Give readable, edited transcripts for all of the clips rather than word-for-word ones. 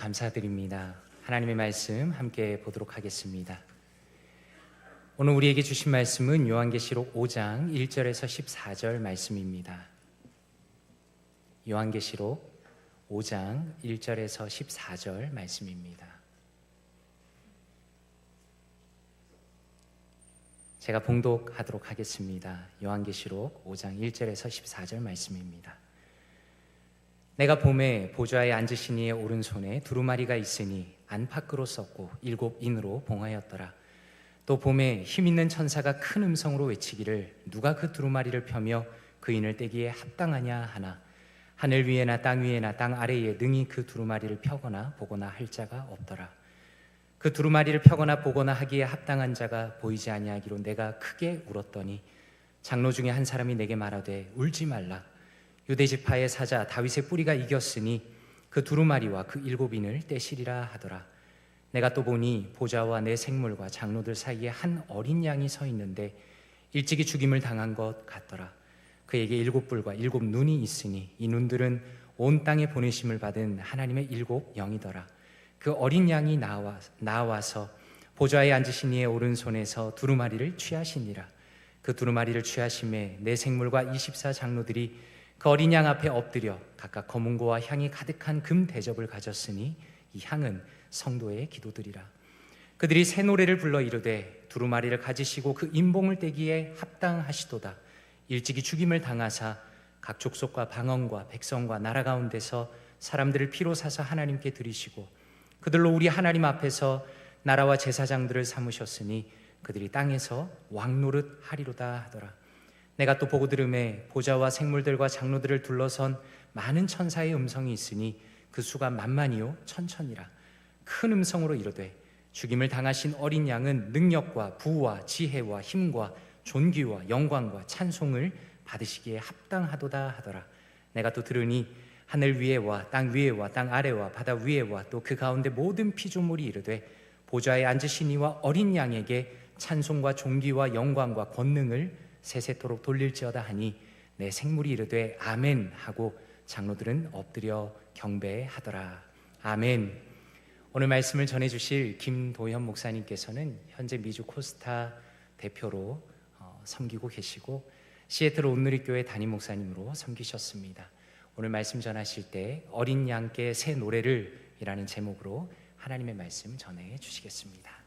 감사드립니다. 하나님의 말씀 함께 보도록 하겠습니다. 오늘 우리에게 주신 말씀은 요한계시록 5장 1절에서 14절 말씀입니다. 요한계시록 5장 1절에서 14절 말씀입니다. 제가 봉독하도록 하겠습니다. 요한계시록 5장 1절에서 14절 말씀입니다. 내가 봄에 보좌에 앉으신 이의 오른손에 두루마리가 있으니 안팎으로 썼고 7인으로 봉하였더라. 또 봄에 힘있는 천사가 큰 음성으로 외치기를 누가 그 두루마리를 펴며 그 인을 떼기에 합당하냐 하나 하늘 위에나 땅 위에나 땅 아래에 능히 그 두루마리를 펴거나 보거나 할 자가 없더라. 그 두루마리를 펴거나 보거나 하기에 합당한 자가 보이지 아니하기로 내가 크게 울었더니 장로 중에 한 사람이 내게 말하되 울지 말라. 유대 지파의 사자 다윗의 뿌리가 이겼으니 그 두루마리와 그 7인을 떼시리라 하더라. 내가 또 보니 보좌와 내 생물과 장로들 사이에 한 어린 양이 서 있는데 일찍이 죽임을 당한 것 같더라. 그에게 7뿔과 7눈이 있으니 이 눈들은 온 땅에 보내심을 받은 하나님의 7영이더라. 그 어린 양이 나와서 보좌에 앉으신 이의 오른손에서 두루마리를 취하시니라. 그 두루마리를 취하심에 내 생물과 24 장로들이 그 어린 양 앞에 엎드려 각각 검은고와 향이 가득한 금 대접을 가졌으니 이 향은 성도의 기도들이라. 그들이 새 노래를 불러 이르되 두루마리를 가지시고 그 인봉을 떼기에 합당하시도다. 일찍이 죽임을 당하사 각 족속과 방언과 백성과 나라 가운데서 사람들을 피로 사서 하나님께 드리시고 그들로 우리 하나님 앞에서 나라와 제사장들을 삼으셨으니 그들이 땅에서 왕노릇 하리로다 하더라. 내가 또 보고 들음에 보좌와 생물들과 장로들을 둘러선 많은 천사의 음성이 있으니 그 수가 만만이요 천천이라. 큰 음성으로 이르되 죽임을 당하신 어린 양은 능력과 부와 지혜와 힘과 존귀와 영광과 찬송을 받으시기에 합당하도다 하더라. 내가 또 들으니 하늘 위에와 땅 위에와 땅 아래와 바다 위에와 또 그 가운데 모든 피조물이 이르되 보좌에 앉으신 이와 어린 양에게 찬송과 존귀와 영광과 권능을 세세토록 돌릴지어다 하니 내 생물이 이르되 아멘 하고 장로들은 엎드려 경배하더라. 아멘. 오늘 말씀을 전해주실 김도현 목사님께서는 현재 미주 코스타 대표로 섬기고 계시고 시애틀 온누리교회 담임 목사님으로 섬기셨습니다. 오늘 말씀 전하실 때 어린 양께 새 노래를 이라는 제목으로 하나님의 말씀 전해 주시겠습니다.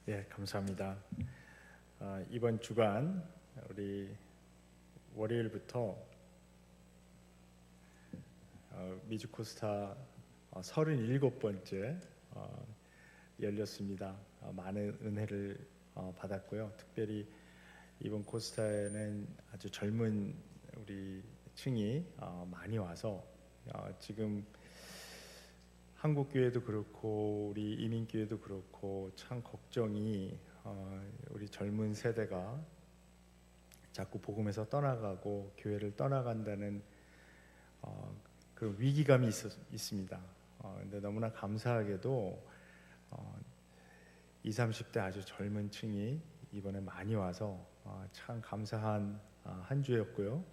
네, 감사합니다. 이번 주간 우리 월요일부터 미주코스타 37번째 열렸습니다. 많은 은혜를 받았고요. 특별히 이번 코스타에는 아주 젊은 우리 층이 많이 와서 지금 한국교회도 그렇고 우리 이민교회도 그렇고 참 걱정이 우리 젊은 세대가 자꾸 복음에서 떠나가고 교회를 떠나간다는 그런 위기감이 있습니다. 근데 너무나 감사하게도 20, 30대 아주 젊은 층이 이번에 많이 와서 참 감사한 한 주였고요.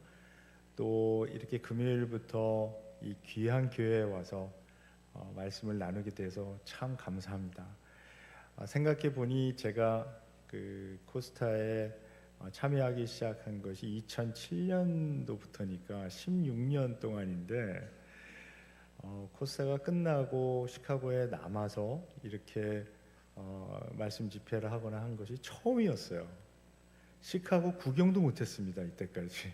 또 이렇게 금요일부터 이 귀한 교회에 와서 말씀을 나누게 돼서 참 감사합니다. 생각해 보니 제가 그 코스타에 참여하기 시작한 것이 2007년도부터니까 16년 동안인데 코스타가 끝나고 시카고에 남아서 이렇게 말씀 집회를 하거나 한 것이 처음이었어요. 시카고 구경도 못했습니다. 이때까지.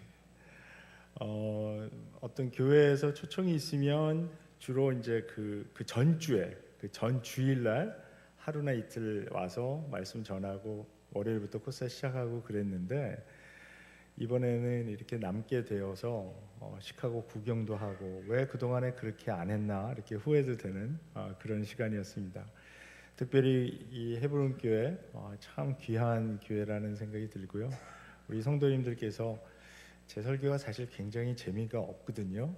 어떤 교회에서 초청이 있으면 주로 이제 그 전주에 그 전 주일날 하루나 이틀 와서 말씀 전하고 월요일부터 코스 시작하고 그랬는데 이번에는 이렇게 남게 되어서 시카고 구경도 하고 왜 그동안에 그렇게 안 했나 이렇게 후회도 되는 그런 시간이었습니다. 특별히 이 헤브론 교회 참 귀한 교회라는 생각이 들고요. 우리 성도님들께서 제 설교가 사실 굉장히 재미가 없거든요.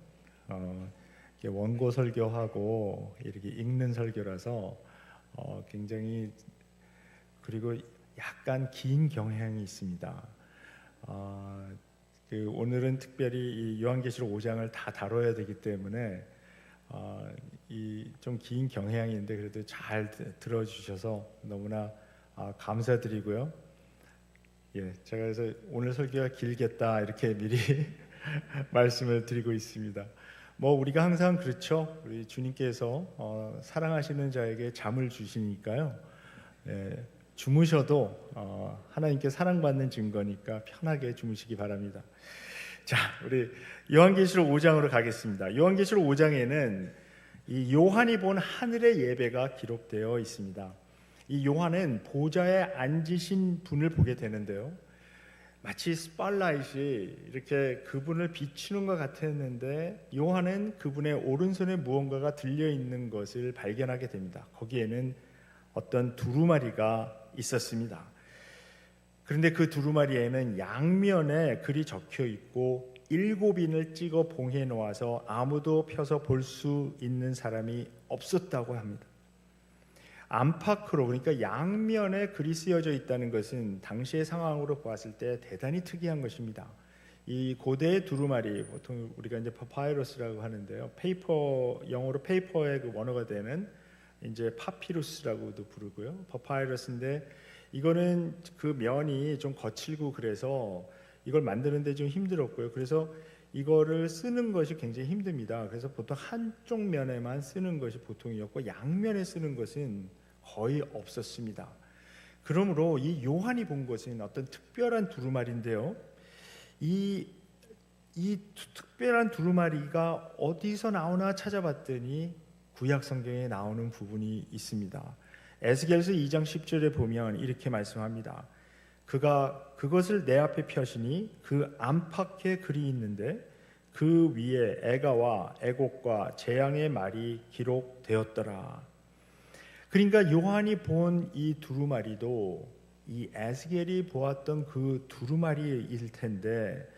원고 설교하고 이렇게 읽는 설교라서 굉장히 그리고 약간 긴 경향이 있습니다. 오늘은 특별히 이 요한계시록 5장을 다 다뤄야 되기 때문에 이 좀 긴 경향인데 그래도 잘 들어주셔서 너무나 감사드리고요. 예, 제가 그래서 오늘 설교가 길겠다 이렇게 미리 말씀을 드리고 있습니다. 뭐 우리가 항상 그렇죠. 우리 주님께서 사랑하시는 자에게 잠을 주시니까요. 예, 주무셔도 하나님께 사랑받는 증거니까 편하게 주무시기 바랍니다. 자, 우리 요한계시록 5장으로 가겠습니다. 요한계시록 5장에는 이 요한이 본 하늘의 예배가 기록되어 있습니다. 이 요한은 보좌에 앉으신 분을 보게 되는데요. 마치 스팟라이트이 이렇게 그분을 비추는 것 같았는데 요한은 그분의 오른손에 무언가가 들려 있는 것을 발견하게 됩니다. 거기에는 어떤 두루마리가 있었습니다. 그런데 그 두루마리에는 양면에 글이 적혀 있고 7인을 찍어 봉해 놓아서 아무도 펴서 볼 수 있는 사람이 없었다고 합니다. 안팎으로, 그러니까 양면에 글이 쓰여져 있다는 것은 당시의 상황으로 보았을 때 대단히 특이한 것입니다. 이 고대의 두루마리, 보통 우리가 이제 파파이러스라고 하는데요. 페이퍼, 영어로 페이퍼의 그 원어가 되는 이제 파피루스라고도 부르고요. 파파이러스인데 이거는 그 면이 좀 거칠고 그래서 이걸 만드는데 좀 힘들었고요. 그래서 이거를 쓰는 것이 굉장히 힘듭니다. 그래서 보통 한쪽 면에만 쓰는 것이 보통이었고 양면에 쓰는 것은 거의 없었습니다. 그러므로 이 요한이 본 것은 어떤 특별한 두루마리인데요. 이 특별한 두루마리가 어디서 나오나 찾아봤더니 구약 성경에 나오는 부분이 있습니다. 에스겔서 2장 10절에 보면 이렇게 말씀합니다. 그가 그것을 내 앞에 펴시니 그 안팎에 글이 있는데 그 위에 애가와 애곡과 재앙의 말이 기록되었더라. 그러니까 요한이 본 이 두루마리도 이 에스겔이 보았던 그 두루마리일 텐데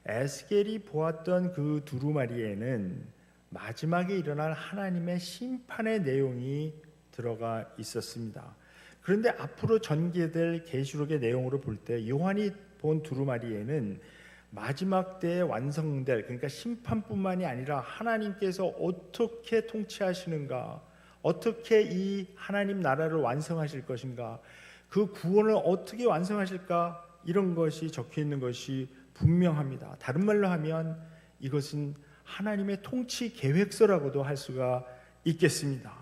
에스겔이 보았던 그 두루마리에는 마지막에 일어날 하나님의 심판의 내용이 들어가 있었습니다. 그런데 앞으로 전개될 계시록의 내용으로 볼 때 요한이 본 두루마리에는 마지막 때에 완성될, 그러니까 심판뿐만이 아니라 하나님께서 어떻게 통치하시는가, 어떻게 이 하나님 나라를 완성하실 것인가, 그 구원을 어떻게 완성하실까, 이런 것이 적혀 있는 것이 분명합니다. 다른 말로 하면 이것은 하나님의 통치 계획서라고도 할 수가 있겠습니다.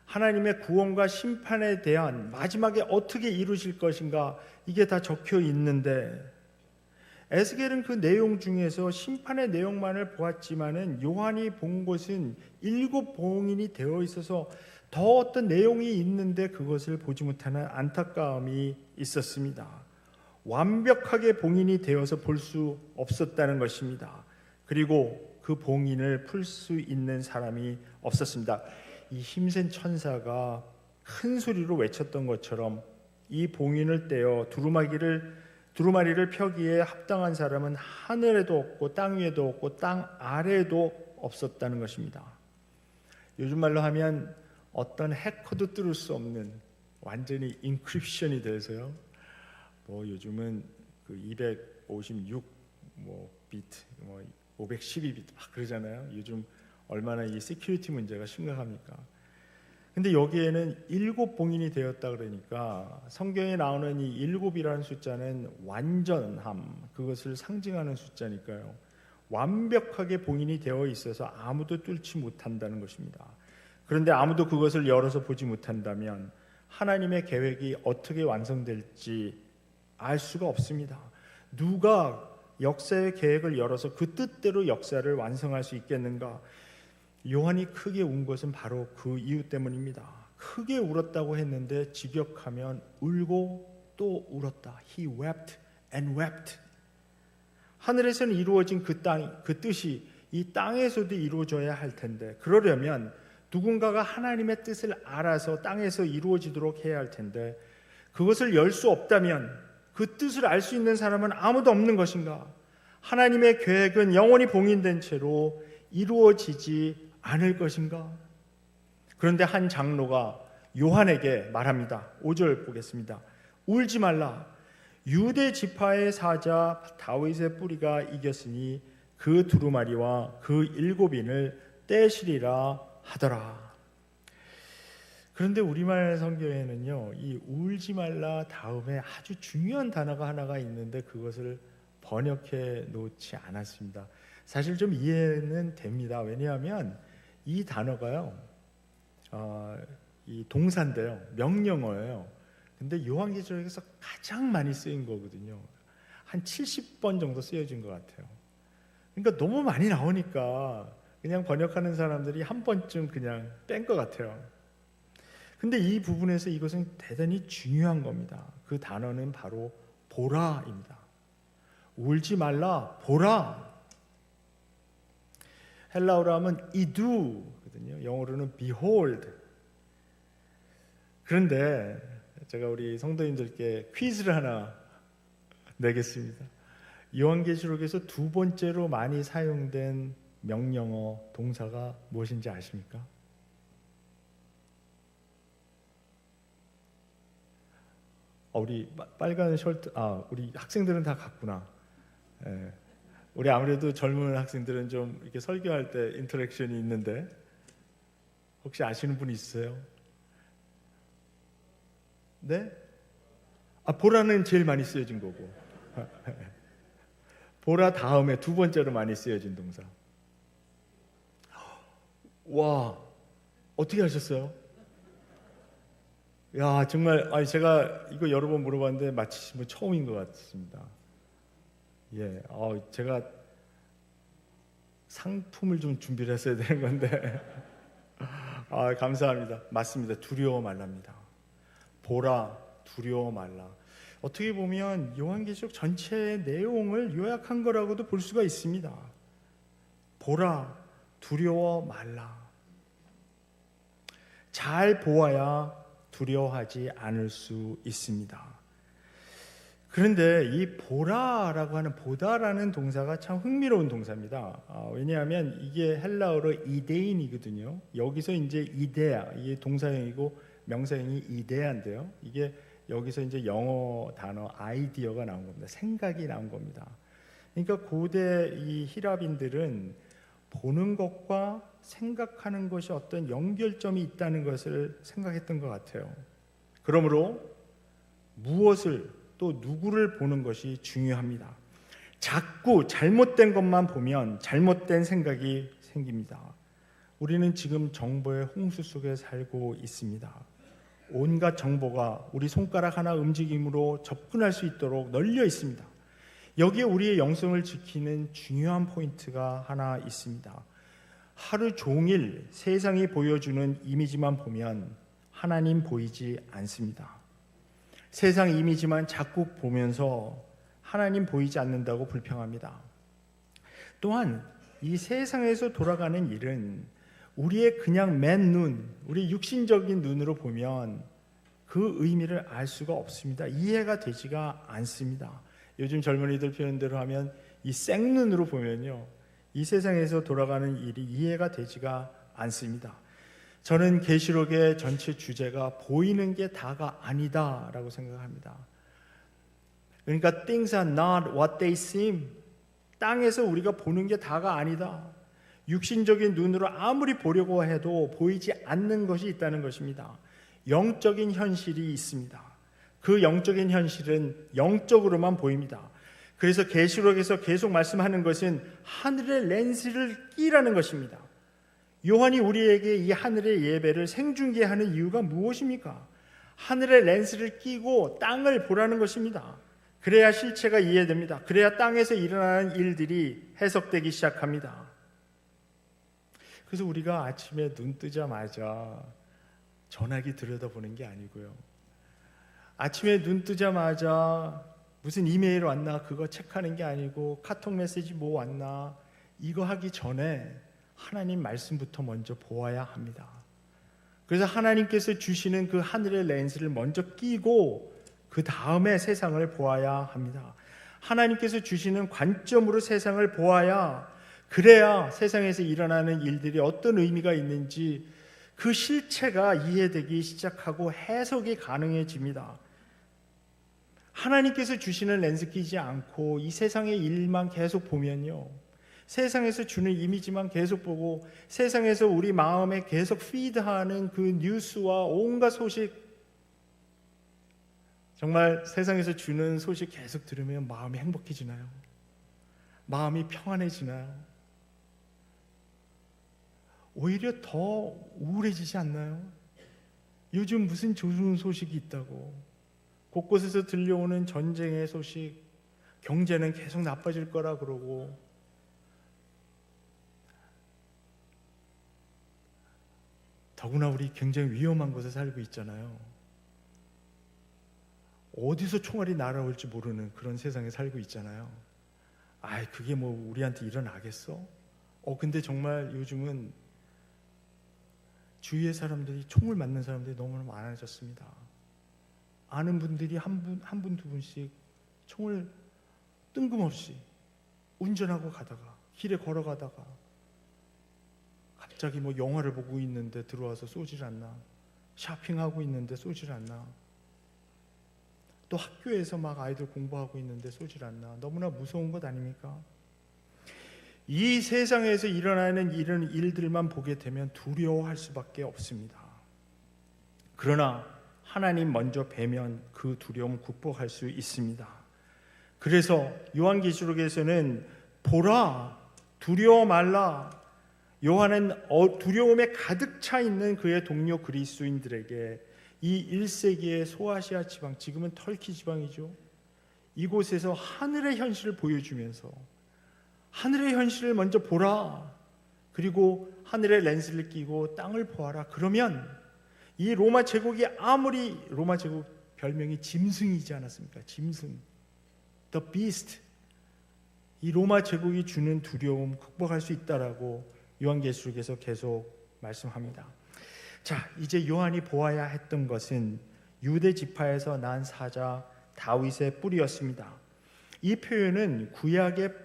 하나님의 구원과 심판에 대한 마지막에 어떻게 이루실 것인가, 이게 다 적혀 있는데 에스겔은 그 내용 중에서 심판의 내용만을 보았지만은 요한이 본 것은 7봉인이 되어 있어서 더 어떤 내용이 있는데 그것을 보지 못하는 안타까움이 있었습니다. 완벽하게 봉인이 되어서 볼 수 없었다는 것입니다. 그리고 그 봉인을 풀 수 있는 사람이 없었습니다. 이 힘센 천사가 큰 소리로 외쳤던 것처럼 이 봉인을 떼어 두루마리를 펴기에 합당한 사람은 하늘에도 없고 땅 위에도 없고 땅 아래에도 없었다는 것입니다. 요즘 말로 하면 어떤 해커도 뚫을 수 없는 완전히 인크립션이 돼서요. 뭐 요즘은 그 256 비트, 512비트 막 그러잖아요. 요즘 얼마나 이 시큐리티 문제가 심각합니까? 근데 여기에는 7봉인이 되었다 그러니까 성경에 나오는 이 7이라는 숫자는 완전함, 그것을 상징하는 숫자니까요. 완벽하게 봉인이 되어 있어서 아무도 뚫지 못한다는 것입니다. 그런데 아무도 그것을 열어서 보지 못한다면 하나님의 계획이 어떻게 완성될지 알 수가 없습니다. 누가 역사의 계획을 열어서 그 뜻대로 역사를 완성할 수 있겠는가? 요한이 크게 운 것은 바로 그 이유 때문입니다. 크게 울었다고 했는데 직역하면 울고 또 울었다. He wept and wept. 하늘에서는 이루어진 그 뜻이 이 땅에서도 이루어져야 할 텐데, 그러려면 누군가가 하나님의 뜻을 알아서 땅에서 이루어지도록 해야 할 텐데, 그것을 열 수 없다면 그 뜻을 알 수 있는 사람은 아무도 없는 것인가? 하나님의 계획은 영원히 봉인된 채로 이루어지지 않을 것인가? 그런데 한 장로가 요한에게 말합니다. 5절 보겠습니다. 울지 말라. 유대 지파의 사자 다윗의 뿌리가 이겼으니 그 두루마리와 그 7인을 떼시리라 하더라. 그런데 우리말 성경에는요, 이 울지 말라 다음에 아주 중요한 단어가 하나가 있는데 그것을 번역해 놓지 않았습니다. 사실 좀 이해는 됩니다. 왜냐하면 이 단어가요, 이 동사인데요, 명령어예요. 근데 요한계시록에서 가장 많이 쓰인 거거든요. 한 70번 정도 쓰여진 것 같아요. 그러니까 너무 많이 나오니까 그냥 번역하는 사람들이 한 번쯤 그냥 뺀 것 같아요. 근데 이 부분에서 이것은 대단히 중요한 겁니다. 그 단어는 바로 보라입니다. 울지 말라, 보라. 헬라어로 하면 이두거든요. 영어로는 behold. 그런데 제가 우리 성도님들께 퀴즈를 하나 내겠습니다. 요한계시록에서 두 번째로 많이 사용된 명령어 동사가 무엇인지 아십니까? 우리 빨간 셔츠, 우리 학생들은 다 갔구나. 예. 우리 아무래도 젊은 학생들은 좀 이렇게 설교할 때 인터랙션이 있는데 혹시 아시는 분 있어요? 네? 보라는 제일 많이 쓰여진 거고 보라 다음에 두 번째로 많이 쓰여진 동사. 와, 어떻게 하셨어요? 야, 정말 제가 이거 여러 번 물어봤는데 마치 뭐 처음인 것 같습니다. 예, 제가 상품을 좀 준비를 했어야 되는 건데 감사합니다. 맞습니다. 두려워 말랍니다. 보라, 두려워 말라. 어떻게 보면 요한계시록 전체의 내용을 요약한 거라고도 볼 수가 있습니다. 보라, 두려워 말라. 잘 보아야 두려워하지 않을 수 있습니다. 그런데 이 보라라고 하는 보다라는 동사가 참 흥미로운 동사입니다. 왜냐하면 이게 헬라어로 이데인이거든요. 여기서 이제 이데아, 이게 동사형이고 명사형이 이데아인데요. 이게 여기서 이제 영어 단어 아이디어가 나온 겁니다. 생각이 나온 겁니다. 그러니까 고대 이 히랍인들은 보는 것과 생각하는 것이 어떤 연결점이 있다는 것을 생각했던 것 같아요. 그러므로 무엇을 또 누구를 보는 것이 중요합니다. 자꾸 잘못된 것만 보면 잘못된 생각이 생깁니다. 우리는 지금 정보의 홍수 속에 살고 있습니다. 온갖 정보가 우리 손가락 하나 움직임으로 접근할 수 있도록 널려 있습니다. 여기에 우리의 영성을 지키는 중요한 포인트가 하나 있습니다. 하루 종일 세상이 보여주는 이미지만 보면 하나님 보이지 않습니다. 세상 이미지만 자꾸 보면서 하나님 보이지 않는다고 불평합니다. 또한 이 세상에서 돌아가는 일은 우리의 그냥 맨눈, 우리 육신적인 눈으로 보면 그 의미를 알 수가 없습니다. 이해가 되지가 않습니다. 요즘 젊은이들 표현대로 하면 이 생눈으로 보면요, 이 세상에서 돌아가는 일이 이해가 되지가 않습니다. 저는 계시록의 전체 주제가 보이는 게 다가 아니다라고 생각합니다. 그러니까 things are not what they seem. 땅에서 우리가 보는 게 다가 아니다. 육신적인 눈으로 아무리 보려고 해도 보이지 않는 것이 있다는 것입니다. 영적인 현실이 있습니다. 그 영적인 현실은 영적으로만 보입니다. 그래서 계시록에서 계속 말씀하는 것은 하늘의 렌즈를 끼라는 것입니다. 요한이 우리에게 이 하늘의 예배를 생중계하는 이유가 무엇입니까? 하늘의 렌즈를 끼고 땅을 보라는 것입니다. 그래야 실체가 이해됩니다. 그래야 땅에서 일어나는 일들이 해석되기 시작합니다. 그래서 우리가 아침에 눈 뜨자마자 전화기 들여다보는 게 아니고요, 아침에 눈 뜨자마자 무슨 이메일 왔나 그거 체크하는 게 아니고 카톡 메시지 뭐 왔나 이거 하기 전에 하나님 말씀부터 먼저 보아야 합니다. 그래서 하나님께서 주시는 그 하늘의 렌즈를 먼저 끼고 그 다음에 세상을 보아야 합니다. 하나님께서 주시는 관점으로 세상을 보아야, 그래야 세상에서 일어나는 일들이 어떤 의미가 있는지 그 실체가 이해되기 시작하고 해석이 가능해집니다. 하나님께서 주시는 렌즈 끼지 않고 이 세상의 일만 계속 보면요, 세상에서 주는 이미지만 계속 보고 세상에서 우리 마음에 계속 피드하는 그 뉴스와 온갖 소식, 정말 세상에서 주는 소식 계속 들으면 마음이 행복해지나요? 마음이 평안해지나요? 오히려 더 우울해지지 않나요? 요즘 무슨 좋은 소식이 있다고, 곳곳에서 들려오는 전쟁의 소식, 경제는 계속 나빠질 거라 그러고, 더구나 우리 굉장히 위험한 곳에 살고 있잖아요. 어디서 총알이 날아올지 모르는 그런 세상에 살고 있잖아요. 그게 뭐 우리한테 일어나겠어? 근데 정말 요즘은 주위의 사람들이, 총을 맞는 사람들이 너무나 많아졌습니다. 아는 분들이 한 분, 두 분씩 총을 뜬금없이 운전하고 가다가, 길에 걸어가다가 갑자기 뭐 영화를 보고 있는데 들어와서 쏘질 않나, 쇼핑하고 있는데 쏘질 않나, 또 학교에서 막 아이들 공부하고 있는데 쏘질 않나. 너무나 무서운 것 아닙니까? 이 세상에서 일어나는 이런 일들만 보게 되면 두려워할 수밖에 없습니다. 그러나 하나님 먼저 뵈면 그 두려움 극복할 수 있습니다. 그래서 요한계시록에서는 보라, 두려워 말라. 요한은 두려움에 가득 차 있는 그의 동료 그리스도인들에게 이 1세기의 소아시아 지방, 지금은 터키 지방이죠, 이곳에서 하늘의 현실을 보여주면서 하늘의 현실을 먼저 보라, 그리고 하늘의 렌즈를 끼고 땅을 보아라. 그러면 이 로마 제국이, 아무리 로마 제국 별명이 짐승이지 않았습니까? 짐승, The Beast. 이 로마 제국이 주는 두려움 극복할 수 있다라고 요한계시록에서 계속 말씀합니다. 자, 이제 요한이 보아야 했던 것은 유대 지파에서 난 사자 다윗의 뿌리였습니다. 이 표현은 구약의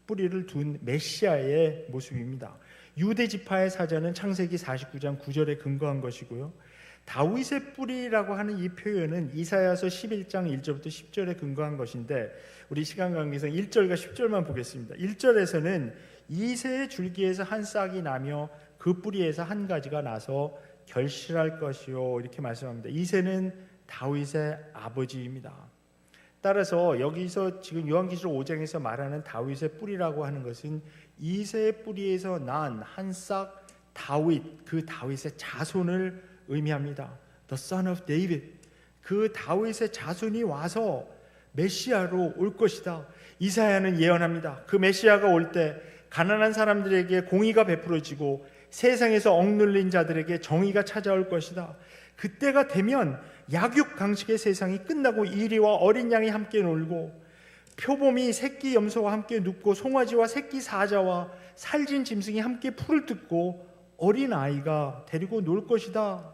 뿌리를 둔 메시아의 모습입니다. 유대 지파의 사자는 창세기 49장 9절에 근거한 것이고요, 다윗의 뿌리라고 하는 이 표현은 이사야서 11장 1절부터 10절에 근거한 것인데, 우리 시간 관계상 1절과 10절만 보겠습니다. 1절에서는 이새의 줄기에서 한 싹이 나며 그 뿌리에서 한 가지가 나서 결실할 것이요, 이렇게 말씀합니다. 이새는 다윗의 아버지입니다. 따라서 여기서 지금 요한계시록 5장에서 말하는 다윗의 뿌리라고 하는 것은 이새의 뿌리에서 난 한 싹 다윗, 그 다윗의 자손을 의미합니다. The son of David. 그 다윗의 자손이 와서 메시아로 올 것이다. 이사야는 예언합니다. 그 메시아가 올 때 가난한 사람들에게 공의가 베풀어지고 세상에서 억눌린 자들에게 정의가 찾아올 것이다. 그때가 되면 약육강식의 세상이 끝나고 이리와 어린 양이 함께 놀고 표범이 새끼 염소와 함께 눕고 송아지와 새끼 사자와 살진 짐승이 함께 풀을 뜯고 어린 아이가 데리고 놀 것이다.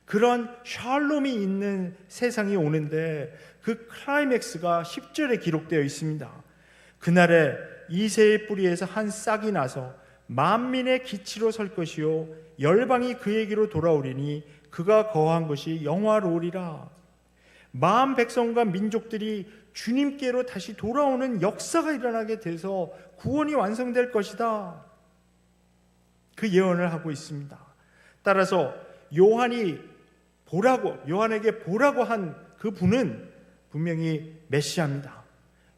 그런 샬롬이 있는 세상이 오는데 그 클라이맥스가 10절에 기록되어 있습니다. 그날에 이새의 뿌리에서 한 싹이 나서 만민의 기치로 설 것이요 열방이 그에게로 돌아오리니 그가 거한 것이 영화로우리라. 마음 백성과 민족들이 주님께로 다시 돌아오는 역사가 일어나게 돼서 구원이 완성될 것이다. 그 예언을 하고 있습니다. 따라서 요한에게 보라고 한 그 분은 분명히 메시아입니다.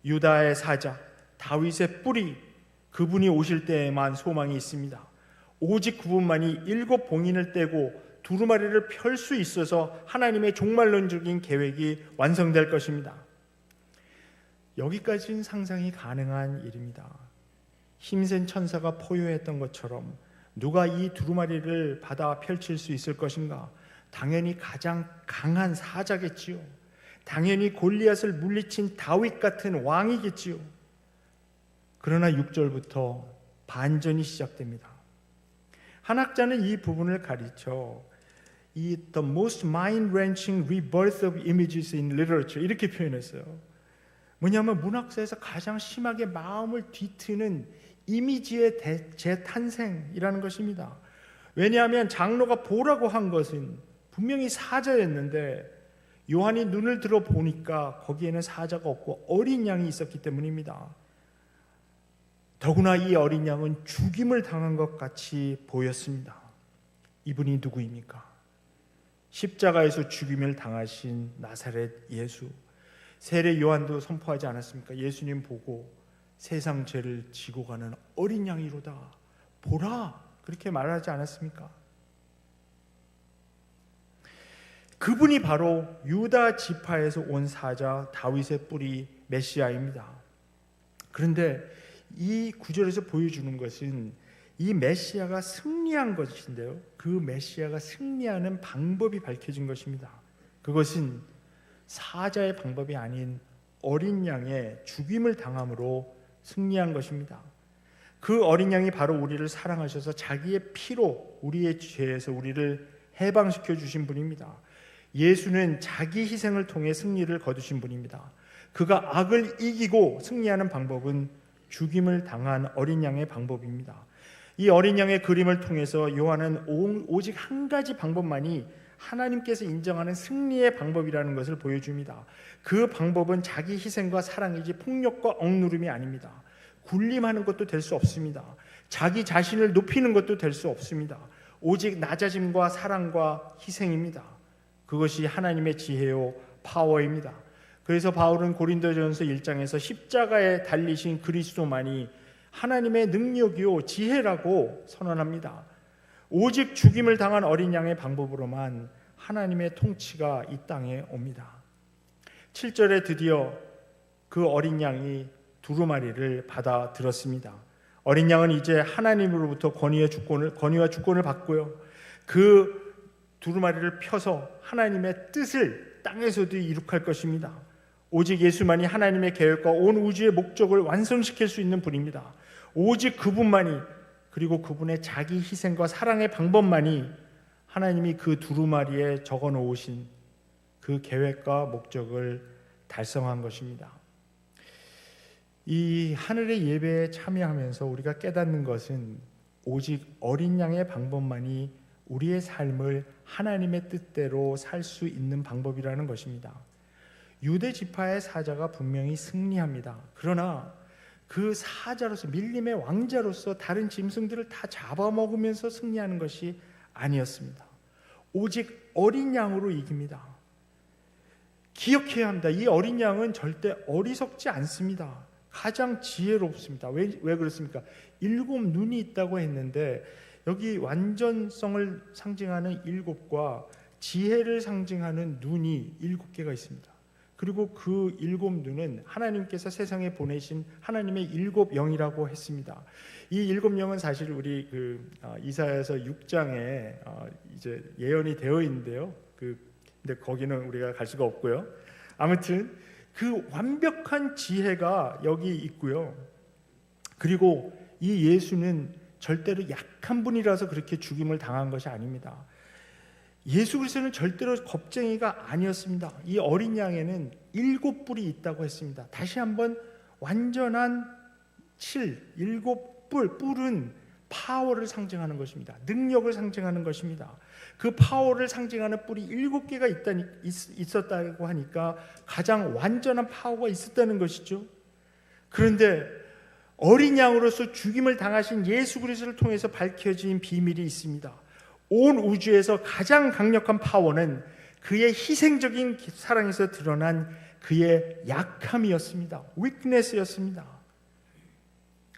유다의 사자, 다윗의 뿌리, 그분이 오실 때에만 소망이 있습니다. 오직 그분만이 7 봉인을 떼고 두루마리를 펼 수 있어서 하나님의 종말론적인 계획이 완성될 것입니다. 여기까지는 상상이 가능한 일입니다. 힘센 천사가 포효했던 것처럼 누가 이 두루마리를 받아 펼칠 수 있을 것인가? 당연히 가장 강한 사자겠지요. 당연히 골리앗을 물리친 다윗 같은 왕이겠지요. 그러나 6절부터 반전이 시작됩니다. 한 학자는 이 부분을 가르쳐 The most mind-wrenching rebirth of images in literature 이렇게 표현했어요. 뭐냐면 문학사에서 가장 심하게 마음을 뒤트는 이미지의 재탄생이라는 것입니다. 왜냐하면 장로가 보라고 한 것은 분명히 사자였는데 요한이 눈을 들어 보니까 거기에는 사자가 없고 어린 양이 있었기 때문입니다. 더구나 이 어린 양은 죽임을 당한 것 같이 보였습니다. 이분이 누구입니까? 십자가에서 죽임을 당하신 나사렛 예수. 세례 요한도 선포하지 않았습니까? 예수님 보고 세상 죄를 지고 가는 어린 양이로다, 보라, 그렇게 말하지 않았습니까? 그분이 바로 유다 지파에서 온 사자 다윗의 뿌리 메시아입니다. 그런데 이 구절에서 보여주는 것은 이 메시아가 승리한 것인데요, 그 메시아가 승리하는 방법이 밝혀진 것입니다. 그것은 사자의 방법이 아닌 어린 양의 죽임을 당함으로 승리한 것입니다. 그 어린 양이 바로 우리를 사랑하셔서 자기의 피로 우리의 죄에서 우리를 해방시켜 주신 분입니다. 예수는 자기 희생을 통해 승리를 거두신 분입니다. 그가 악을 이기고 승리하는 방법은 죽임을 당한 어린 양의 방법입니다. 이 어린 양의 그림을 통해서 요한은 오직 한 가지 방법만이 하나님께서 인정하는 승리의 방법이라는 것을 보여줍니다. 그 방법은 자기 희생과 사랑이지 폭력과 억누름이 아닙니다. 군림하는 것도 될 수 없습니다. 자기 자신을 높이는 것도 될 수 없습니다. 오직 낮아짐과 사랑과 희생입니다. 그것이 하나님의 지혜요 파워입니다. 그래서 바울은 고린도전서 1장에서 십자가에 달리신 그리스도만이 하나님의 능력이요 지혜라고 선언합니다. 오직 죽임을 당한 어린 양의 방법으로만 하나님의 통치가 이 땅에 옵니다. 7절에 드디어 그 어린 양이 두루마리를 받아들었습니다. 어린 양은 이제 하나님으로부터 권위와 주권을 받고요, 그 두루마리를 펴서 하나님의 뜻을 땅에서도 이룩할 것입니다. 오직 예수만이 하나님의 계획과 온 우주의 목적을 완성시킬 수 있는 분입니다. 오직 그분만이, 그리고 그분의 자기 희생과 사랑의 방법만이 하나님이 그 두루마리에 적어 놓으신 그 계획과 목적을 달성한 것입니다. 이 하늘의 예배에 참여하면서 우리가 깨닫는 것은 오직 어린 양의 방법만이 우리의 삶을 하나님의 뜻대로 살 수 있는 방법이라는 것입니다. 유대 지파의 사자가 분명히 승리합니다. 그러나 그 사자로서, 밀림의 왕자로서 다른 짐승들을 다 잡아먹으면서 승리하는 것이 아니었습니다. 오직 어린 양으로 이깁니다. 기억해야 합니다. 이 어린 양은 절대 어리석지 않습니다. 가장 지혜롭습니다. 왜 그렇습니까? 7 눈이 있다고 했는데 여기 완전성을 상징하는 7과 지혜를 상징하는 눈이 7개가 있습니다. 그리고 그 7 눈은 하나님께서 세상에 보내신 하나님의 7 영이라고 했습니다. 이 7 영은 사실 우리 이사야서 6장에 이제 예언이 되어 있는데요. 근데 거기는 우리가 갈 수가 없고요. 아무튼 그 완벽한 지혜가 여기 있고요. 그리고 이 예수는 절대로 약한 분이라서 그렇게 죽임을 당한 것이 아닙니다. 예수 그리스도는 절대로 겁쟁이가 아니었습니다. 이 어린 양에는 7뿔이 있다고 했습니다. 다시 한번 완전한 7뿔은 파워를 상징하는 것입니다. 능력을 상징하는 것입니다. 그 파워를 상징하는 뿔이 7개가 있었다고 하니까 가장 완전한 파워가 있었다는 것이죠. 그런데 어린 양으로서 죽임을 당하신 예수 그리스도를 통해서 밝혀진 비밀이 있습니다. 온 우주에서 가장 강력한 파워는 그의 희생적인 사랑에서 드러난 그의 약함이었습니다. weakness였습니다.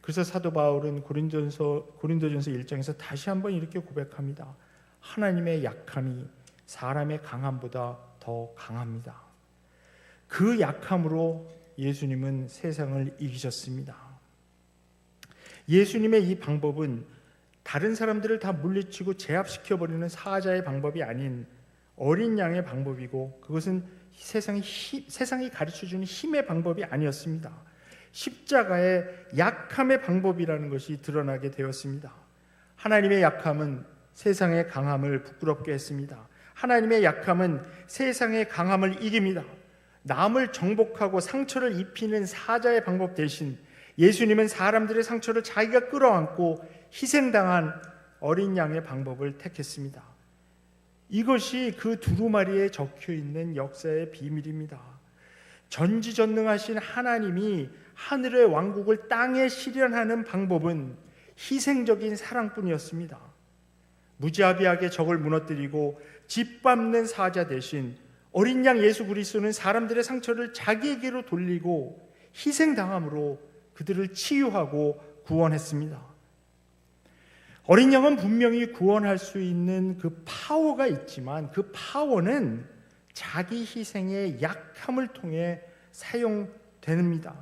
그래서 사도 바울은 고린도전서 1장에서 다시 한번 이렇게 고백합니다. 하나님의 약함이 사람의 강함보다 더 강합니다. 그 약함으로 예수님은 세상을 이기셨습니다. 예수님의 이 방법은 다른 사람들을 다 물리치고 제압시켜버리는 사자의 방법이 아닌 어린 양의 방법이고, 그것은 세상이 가르쳐주는 힘의 방법이 아니었습니다. 십자가의 약함의 방법이라는 것이 드러나게 되었습니다. 하나님의 약함은 세상의 강함을 부끄럽게 했습니다. 하나님의 약함은 세상의 강함을 이깁니다. 남을 정복하고 상처를 입히는 사자의 방법 대신 예수님은 사람들의 상처를 자기가 끌어안고 희생당한 어린 양의 방법을 택했습니다. 이것이 그 두루마리에 적혀 있는 역사의 비밀입니다. 전지전능하신 하나님이 하늘의 왕국을 땅에 실현하는 방법은 희생적인 사랑뿐이었습니다. 무자비하게 적을 무너뜨리고 짓밟는 사자 대신 어린 양 예수 그리스도는 사람들의 상처를 자기에게로 돌리고 희생당함으로 그들을 치유하고 구원했습니다. 어린 양은 분명히 구원할 수 있는 그 파워가 있지만 그 파워는 자기 희생의 약함을 통해 사용됩니다.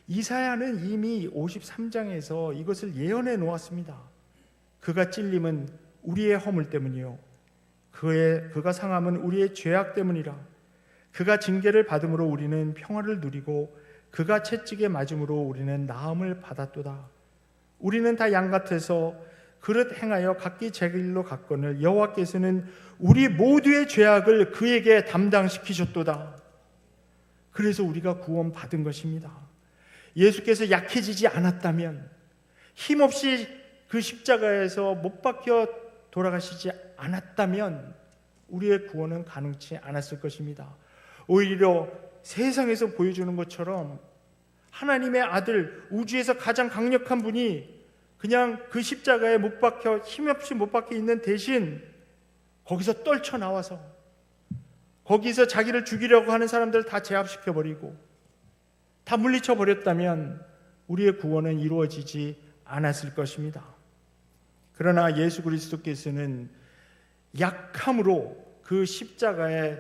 이사야는 이미 53장에서 이것을 예언해 놓았습니다. 그가 찔림은 우리의 허물 때문이요 그가 상함은 우리의 죄악 때문이라. 그가 징계를 받음으로 우리는 평화를 누리고 그가 채찍에 맞음으로 우리는 나음을 받았도다. 우리는 다 양 같아서 그릇 행하여 각기 제 길로 갔거늘 여호와께서는 우리 모두의 죄악을 그에게 담당시키셨도다. 그래서 우리가 구원받은 것입니다. 예수께서 약해지지 않았다면, 힘없이 그 십자가에서 못 박혀 돌아가시지 않았다면 우리의 구원은 가능치 않았을 것입니다. 오히려 세상에서 보여주는 것처럼 하나님의 아들, 우주에서 가장 강력한 분이 그냥 그 십자가에 못 박혀 힘없이 못 박혀 있는 대신 거기서 떨쳐 나와서 거기서 자기를 죽이려고 하는 사람들을 다 제압시켜 버리고 다 물리쳐 버렸다면 우리의 구원은 이루어지지 않았을 것입니다. 그러나 예수 그리스도께서는 약함으로 그 십자가에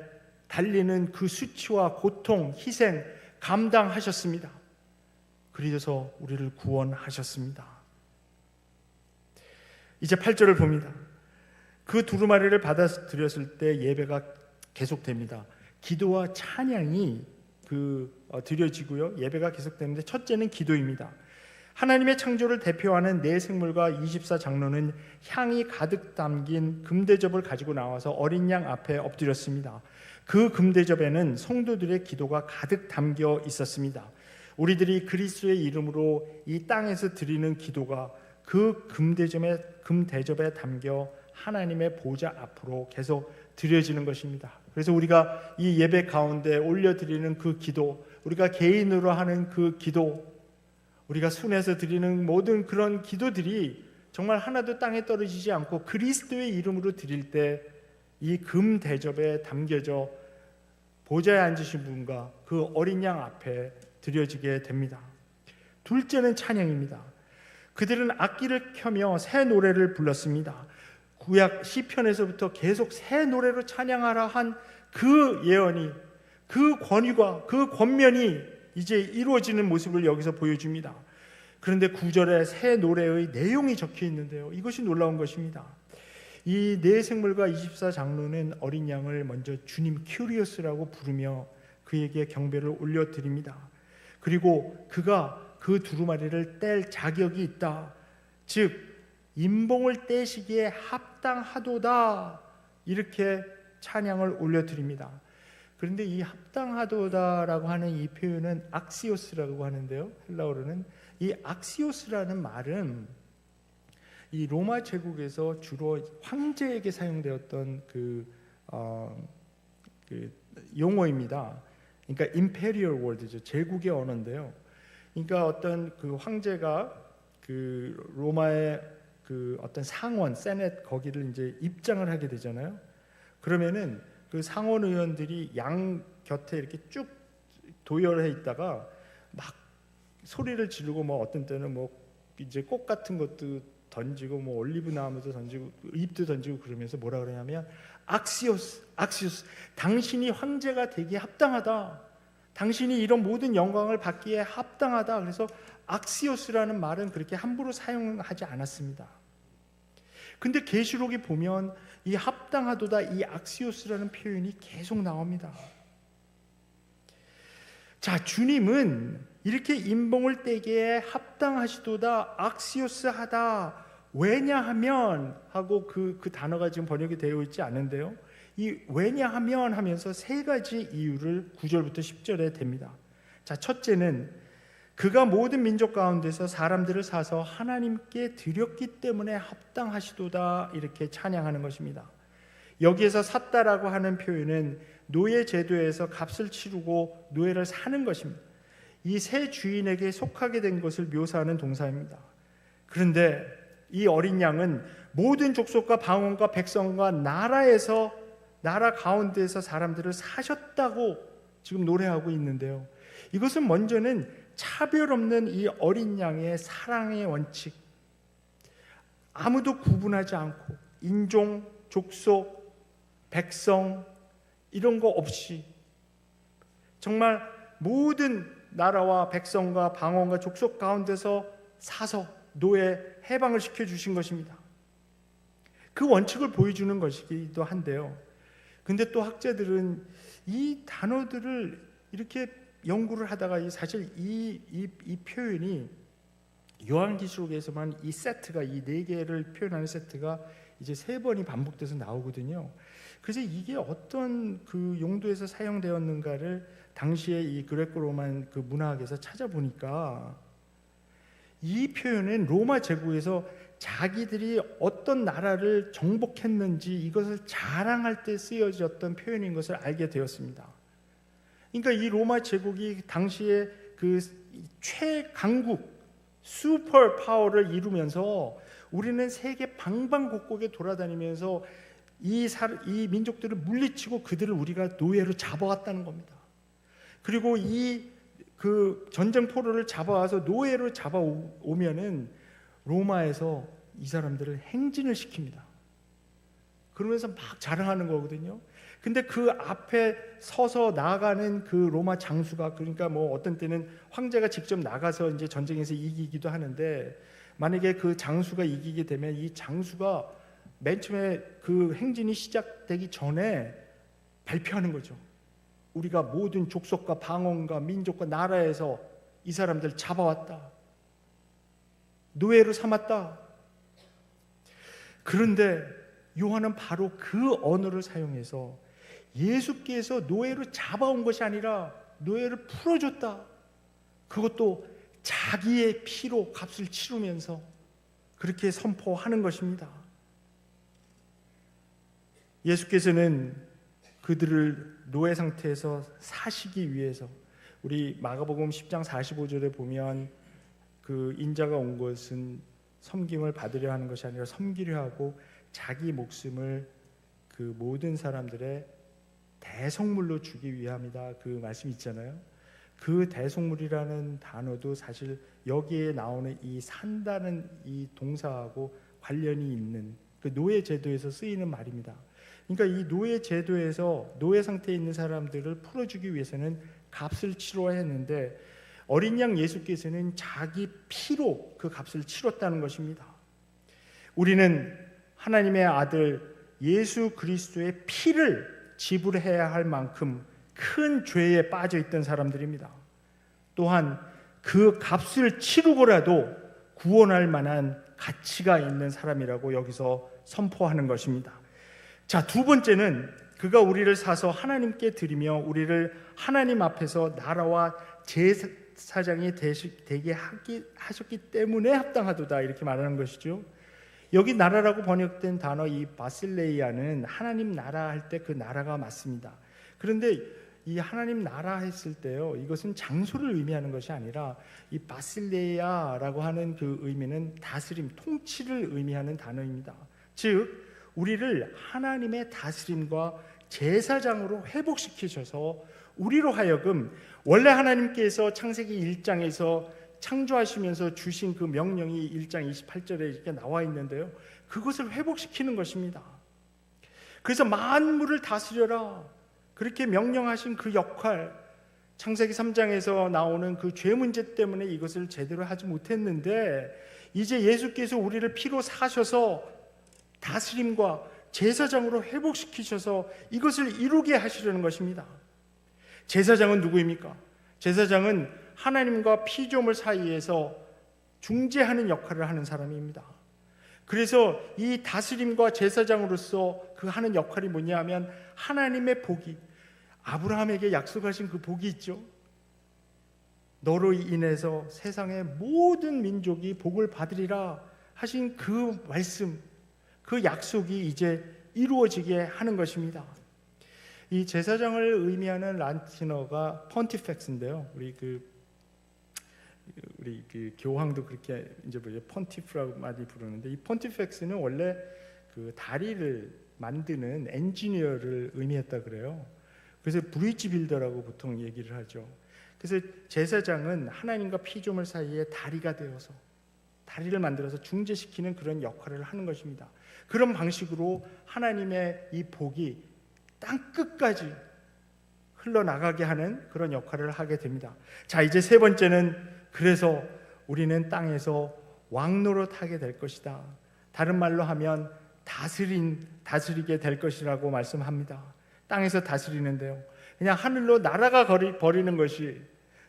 달리는 그 수치와 고통, 희생 감당하셨습니다. 그래서 우리를 구원하셨습니다. 이제 8절을 봅니다. 그 두루마리를 받아들였을 때 예배가 계속됩니다. 기도와 찬양이 드려지고요. 예배가 계속되는데 첫째는 기도입니다. 하나님의 창조를 대표하는 네 생물과 24장로는 향이 가득 담긴 금대접을 가지고 나와서 어린 양 앞에 엎드렸습니다. 그 금대접에는 성도들의 기도가 가득 담겨 있었습니다. 우리들이 그리스도의 이름으로 이 땅에서 드리는 기도가 그 금대접에 담겨 하나님의 보좌 앞으로 계속 드려지는 것입니다. 그래서 우리가 이 예배 가운데 올려드리는 그 기도, 우리가 개인으로 하는 그 기도, 우리가 순에서 드리는 모든 그런 기도들이 정말 하나도 땅에 떨어지지 않고 그리스도의 이름으로 드릴 때 이 금대접에 담겨져 보좌에 앉으신 분과 그 어린 양 앞에 드려지게 됩니다. 둘째는 찬양입니다. 그들은 악기를 켜며 새 노래를 불렀습니다. 구약 시편에서부터 계속 새 노래로 찬양하라 한 그 예언이, 그 권위가, 그 권면이 이제 이루어지는 모습을 여기서 보여줍니다. 그런데 9절에 새 노래의 내용이 적혀 있는데요, 이것이 놀라운 것입니다. 이 네 생물과 24장로는 어린 양을 먼저 주님 큐리오스라고 부르며 그에게 경배를 올려드립니다. 그리고 그가 그 두루마리를 뗄 자격이 있다, 즉 임봉을 떼시기에 합당하도다, 이렇게 찬양을 올려드립니다. 그런데 이 합당하도다라고 하는 이 표현은 악시오스라고 하는데요, 헬라어로는 이 악시오스라는 말은 이 로마 제국에서 주로 황제에게 사용되었던 그 용어입니다. 그러니까 imperial word죠, 제국의 언어인데요. 그러니까 어떤 그 황제가 그 로마의 그 어떤 상원, 세넷 거기를 이제 입장을 하게 되잖아요. 그러면은 그 상원 의원들이 양 곁에 이렇게 쭉 도열해 있다가 막 소리를 지르고, 뭐 어떤 때는 뭐 이제 꽃 같은 것도 던지고, 뭐 올리브 나무도 던지고, 잎도 던지고, 그러면서 뭐라 그러냐면 악시오스, 악시오스, 당신이 황제가 되기에 합당하다, 당신이 이런 모든 영광을 받기에 합당하다. 그래서 악시오스라는 말은 그렇게 함부로 사용하지 않았습니다. 근데 계시록에 보면 이 합당하도다, 이 악시오스라는 표현이 계속 나옵니다. 자, 주님은 이렇게 임봉을 떼기에 합당하시도다, 악시오스하다, 왜냐하면 하고 그 단어가 지금 번역이 되어 있지 않은데요, 이 왜냐하면 하면서 세 가지 이유를 9절부터 10절에 댑니다. 자, 첫째는 그가 모든 민족 가운데서 사람들을 사서 하나님께 드렸기 때문에 합당하시도다, 이렇게 찬양하는 것입니다. 여기에서 샀다라고 하는 표현은 노예 제도에서 값을 치르고 노예를 사는 것입니다. 이 새 주인에게 속하게 된 것을 묘사하는 동사입니다. 그런데 이 어린 양은 모든 족속과 방언과 백성과 나라 가운데에서 사람들을 사셨다고 지금 노래하고 있는데요. 이것은 먼저는 차별 없는 이 어린 양의 사랑의 원칙, 아무도 구분하지 않고 인종, 족속, 백성 이런 거 없이 정말 모든 나라와 백성과 방언과 족속 가운데서 사서 노예 해방을 시켜주신 것입니다. 그 원칙을 보여주는 것이기도 한데요. 근데 또 학자들은 이 단어들을 이렇게 연구를 하다가 사실 이 표현이 요한계시록에서만 이 세트가 이 네 개를 표현하는 세트가 이제 3번이 반복돼서 나오거든요. 그래서 이게 어떤 그 용도에서 사용되었는가를 당시에 이 그레코 로만 그 문학에서 찾아보니까 이 표현은 로마 제국에서 자기들이 어떤 나라를 정복했는지 이것을 자랑할 때 쓰여졌던 표현인 것을 알게 되었습니다. 그러니까 이 로마 제국이 당시에 그 최강국 슈퍼 파워를 이루면서 우리는 세계 방방곡곡에 돌아다니면서 이 민족들을 물리치고 그들을 우리가 노예로 잡아왔다는 겁니다. 그리고 그 전쟁포로를 잡아와서 노예로 잡아오면은 로마에서 이 사람들을 행진을 시킵니다. 그러면서 막 자랑하는 거거든요. 근데 그 앞에 서서 나아가는 그 로마 장수가, 그러니까 뭐 어떤 때는 황제가 직접 나가서 이제 전쟁에서 이기기도 하는데, 만약에 그 장수가 이기게 되면 이 장수가 맨 처음에 그 행진이 시작되기 전에 발표하는 거죠. 우리가 모든 족속과 방언과 민족과 나라에서 이 사람들 잡아왔다. 노예로 삼았다. 그런데 요한은 바로 그 언어를 사용해서 예수께서 노예로 잡아온 것이 아니라 노예를 풀어줬다. 그것도 자기의 피로 값을 치르면서 그렇게 선포하는 것입니다. 예수께서는 그들을 노예 상태에서 사시기 위해서, 우리 마가복음 10장 45절에 보면 그 인자가 온 것은 섬김을 받으려 하는 것이 아니라 섬기려 하고 자기 목숨을 그 모든 사람들의 대속물로 주기 위함이다. 그 말씀 있잖아요. 그 대속물이라는 단어도 사실 여기에 나오는 이 산다는 이 동사하고 관련이 있는 그 노예 제도에서 쓰이는 말입니다. 그러니까 이 노예 제도에서 노예 상태에 있는 사람들을 풀어주기 위해서는 값을 치러야 했는데, 어린 양 예수께서는 자기 피로 그 값을 치렀다는 것입니다. 우리는 하나님의 아들 예수 그리스도의 피를 지불해야 할 만큼 큰 죄에 빠져 있던 사람들입니다. 또한 그 값을 치르고라도 구원할 만한 가치가 있는 사람이라고 여기서 선포하는 것입니다. 자, 두 번째는 그가 우리를 사서 하나님께 드리며 우리를 하나님 앞에서 나라와 제사장이 되게 하셨기 때문에 합당하도다, 이렇게 말하는 것이죠. 여기 나라라고 번역된 단어 이 바실레이아는 하나님 나라 할 때 그 나라가 맞습니다. 그런데 이 하나님 나라 했을 때요, 이것은 장소를 의미하는 것이 아니라 이 바실레이아라고 하는 그 의미는 다스림, 통치를 의미하는 단어입니다. 즉 우리를 하나님의 다스림과 제사장으로 회복시키셔서 우리로 하여금 원래 하나님께서 창세기 1장에서 창조하시면서 주신 그 명령이 1장 28절에 이렇게 나와 있는데요, 그것을 회복시키는 것입니다. 그래서 만물을 다스려라 그렇게 명령하신 그 역할, 창세기 3장에서 나오는 그 죄 문제 때문에 이것을 제대로 하지 못했는데, 이제 예수께서 우리를 피로 사셔서 다스림과 제사장으로 회복시키셔서 이것을 이루게 하시려는 것입니다. 제사장은 누구입니까? 제사장은 하나님과 피조물 사이에서 중재하는 역할을 하는 사람입니다. 그래서 이 다스림과 제사장으로서 그 하는 역할이 뭐냐면 하나님의 복이, 아브라함에게 약속하신 그 복이 있죠. 너로 인해서 세상의 모든 민족이 복을 받으리라 하신 그 말씀, 그 약속이 이제 이루어지게 하는 것입니다. 이 제사장을 의미하는 라틴어가 펀티펙스인데요. 우리 교황도 그렇게 이제 펀티프라고 많이 부르는데, 이 펀티펙스는 원래 그 다리를 만드는 엔지니어를 의미했다 그래요. 그래서 브리지 빌더라고 보통 얘기를 하죠. 그래서 제사장은 하나님과 피조물 사이에 다리가 되어서, 다리를 만들어서 중재시키는 그런 역할을 하는 것입니다. 그런 방식으로 하나님의 이 복이 땅 끝까지 흘러나가게 하는 그런 역할을 하게 됩니다. 자, 이제 세 번째는, 그래서 우리는 땅에서 왕노릇하게 될 것이다. 다른 말로 하면 다스리게 될 것이라고 말씀합니다. 땅에서 다스리는데요, 그냥 하늘로 날아가 버리는 것이,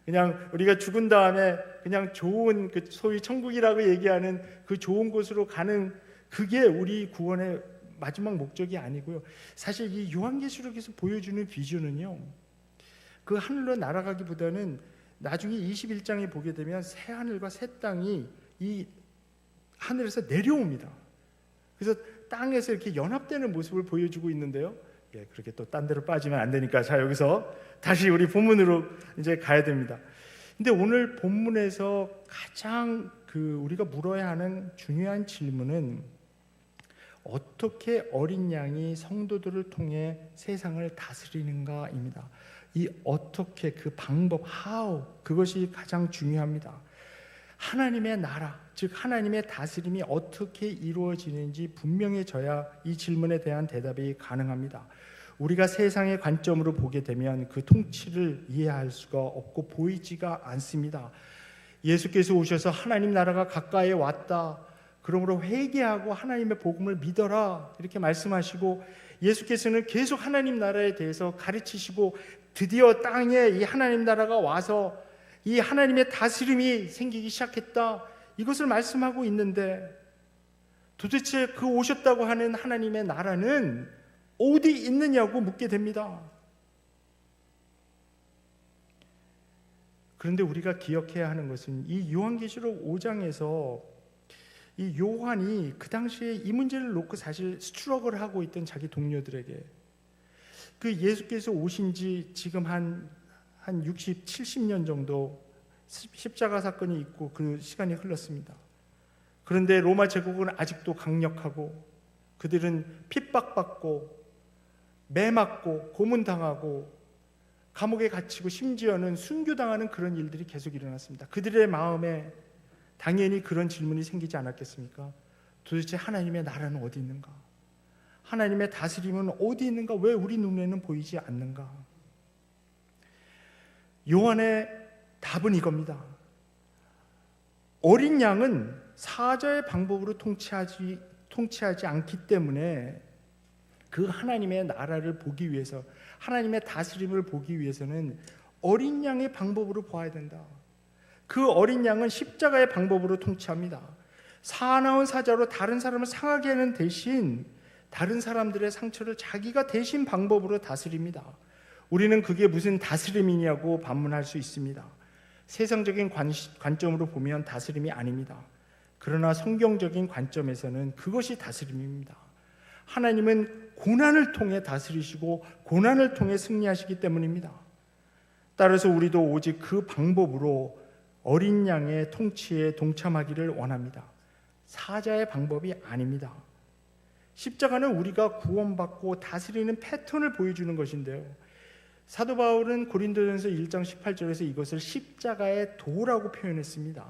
그냥 우리가 죽은 다음에 그냥 좋은 그 소위 천국이라고 얘기하는 그 좋은 곳으로 가는, 그게 우리 구원의 마지막 목적이 아니고요. 사실 이 요한계시록에서 보여주는 비전은요, 그 하늘로 날아가기보다는 나중에 21장에 보게 되면 새 하늘과 새 땅이 이 하늘에서 내려옵니다. 그래서 땅에서 이렇게 연합되는 모습을 보여주고 있는데요. 그렇게 또 딴 데로 빠지면 안 되니까, 자, 여기서 다시 우리 본문으로 이제 가야 됩니다. 근데 오늘 본문에서 가장 우리가 물어야 하는 중요한 질문은, 어떻게 어린 양이 성도들을 통해 세상을 다스리는가입니다. 이 어떻게, 그 방법, how, 그것이 가장 중요합니다. 하나님의 나라, 즉 하나님의 다스림이 어떻게 이루어지는지 분명해져야 이 질문에 대한 대답이 가능합니다. 우리가 세상의 관점으로 보게 되면 그 통치를 이해할 수가 없고 보이지가 않습니다. 예수께서 오셔서 하나님 나라가 가까이 왔다, 그러므로 회개하고 하나님의 복음을 믿어라, 이렇게 말씀하시고, 예수께서는 계속 하나님 나라에 대해서 가르치시고, 드디어 땅에 이 하나님 나라가 와서 이 하나님의 다스림이 생기기 시작했다, 이것을 말씀하고 있는데, 도대체 그 오셨다고 하는 하나님의 나라는 어디 있느냐고 묻게 됩니다. 그런데 우리가 기억해야 하는 것은, 이 요한계시록 5장에서 이 요한이 그 당시에 이 문제를 놓고 사실 스트러글을 하고 있던 자기 동료들에게, 그 예수께서 오신 지 지금 한 60, 70년 정도 십자가 사건이 있고 그 시간이 흘렀습니다. 그런데 로마 제국은 아직도 강력하고, 그들은 핍박받고 매맞고 고문당하고 감옥에 갇히고 심지어는 순교당하는 그런 일들이 계속 일어났습니다. 그들의 마음에 당연히 그런 질문이 생기지 않았겠습니까? 도대체 하나님의 나라는 어디 있는가? 하나님의 다스림은 어디 있는가? 왜 우리 눈에는 보이지 않는가? 요한의 답은 이겁니다. 어린 양은 사자의 방법으로 통치하지 않기 때문에 그 하나님의 나라를 보기 위해서, 하나님의 다스림을 보기 위해서는 어린 양의 방법으로 보아야 된다. 그 어린 양은 십자가의 방법으로 통치합니다. 사나운 사자로 다른 사람을 상하게 하는 대신 다른 사람들의 상처를 자기가 대신 방법으로 다스립니다. 우리는 그게 무슨 다스림이냐고 반문할 수 있습니다. 세상적인 관점으로 보면 다스림이 아닙니다. 그러나 성경적인 관점에서는 그것이 다스림입니다. 하나님은 고난을 통해 다스리시고 고난을 통해 승리하시기 때문입니다. 따라서 우리도 오직 그 방법으로 어린 양의 통치에 동참하기를 원합니다. 사자의 방법이 아닙니다. 십자가는 우리가 구원받고 다스리는 패턴을 보여주는 것인데요, 사도 바울은 고린도전서 1장 18절에서 이것을 십자가의 도라고 표현했습니다.